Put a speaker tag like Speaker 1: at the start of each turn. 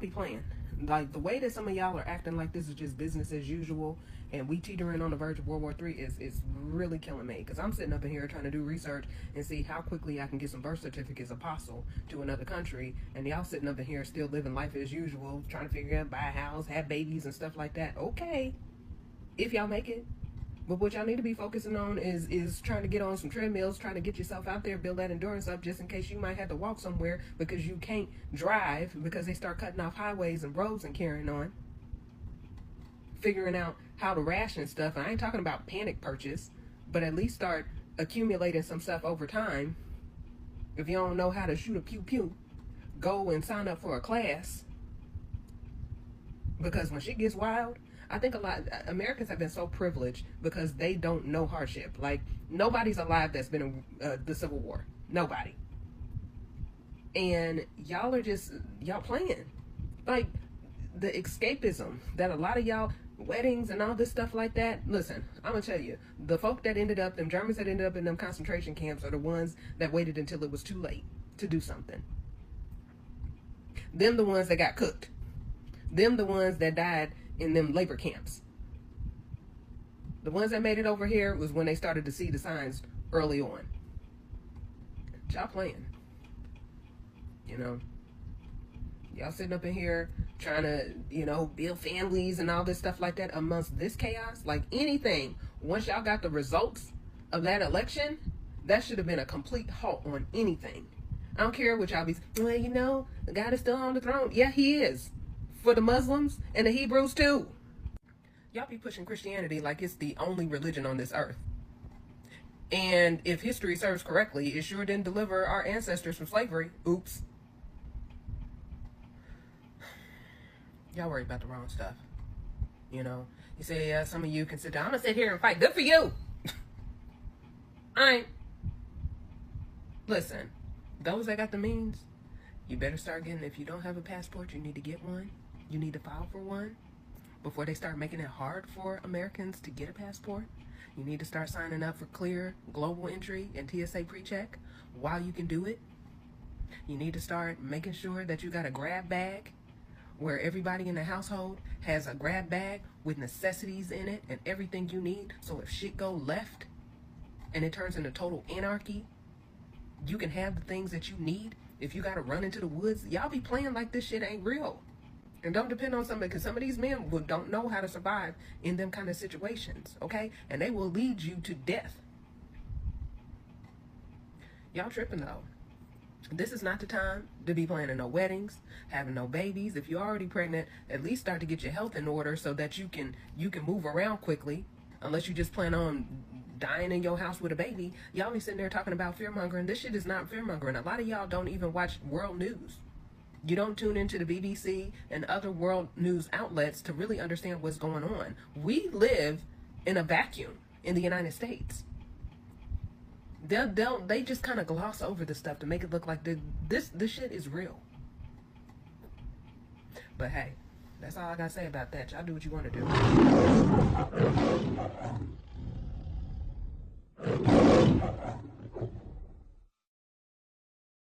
Speaker 1: be playing. Like, the way that some of y'all are acting like this is just business as usual and we teetering on the verge of World War III is really killing me. Because I'm sitting up in here trying to do research and see how quickly I can get some birth certificates apostle to another country. And y'all sitting up in here still living life as usual, trying to figure out, buy a house, have babies and stuff like that. Okay, if y'all make it. But what y'all need to be focusing on is trying to get on some treadmills, trying to get yourself out there, build that endurance up, just in case you might have to walk somewhere because you can't drive because they start cutting off highways and roads and carrying on. Figuring out how to ration stuff. And I ain't talking about panic purchase, but at least start accumulating some stuff over time. If you don't know how to shoot a pew-pew, go and sign up for a class. Because when shit gets wild, I think a lot Americans have been so privileged because they don't know hardship. Like, nobody's alive that's been in the Civil War. Nobody. And y'all playing. Like, the escapism that a lot of y'all, weddings and all this stuff like that. Listen, I'm gonna tell you, the folk that ended up, them Germans that ended up in them concentration camps are the ones that waited until it was too late to do something. Them the ones that got cooked. Them the ones that died in them labor camps. The ones that made it over here was when they started to see the signs early on. Y'all playing. You know, y'all sitting up in here trying to, you know, build families and all this stuff like that amongst this chaos. Like, anything, once y'all got the results of that election, that should have been a complete halt on anything. I don't care what y'all be, well, you know, the God is still on the throne. Yeah, he is. For the Muslims and the Hebrews too. Y'all be pushing Christianity like it's the only religion on this earth. And if history serves correctly, it sure didn't deliver our ancestors from slavery. Oops. Y'all worry about the wrong stuff. You know, you say, yeah, some of you can sit down. I'm gonna sit here and fight. Good for you. Listen, those that got the means, you better start getting, if you don't have a passport, you need to get one. You need to file for one before they start making it hard for Americans to get a passport. You need to start signing up for clear global entry and TSA pre-check while you can do it. You need to start making sure that you got a grab bag where everybody in the household has a grab bag with necessities in it and everything you need. So if shit go left and it turns into total anarchy, you can have the things that you need. If you got to run into the woods, y'all be playing like this shit ain't real. And don't depend on somebody, because some of these men don't know how to survive in them kind of situations, okay? And they will lead you to death. Y'all tripping though. This is not the time to be planning no weddings, having no babies. If you're already pregnant, at least start to get your health in order so that you can move around quickly. Unless you just plan on dying in your house with a baby. Y'all be sitting there talking about fear-mongering. This shit is not fear-mongering. A lot of y'all don't even watch world news. You don't tune into the BBC and other world news outlets to really understand what's going on. We live in a vacuum in the United States. They just kind of gloss over the stuff to make it look like this shit is real. But hey, that's all I gotta say about that. Y'all do what you want to do.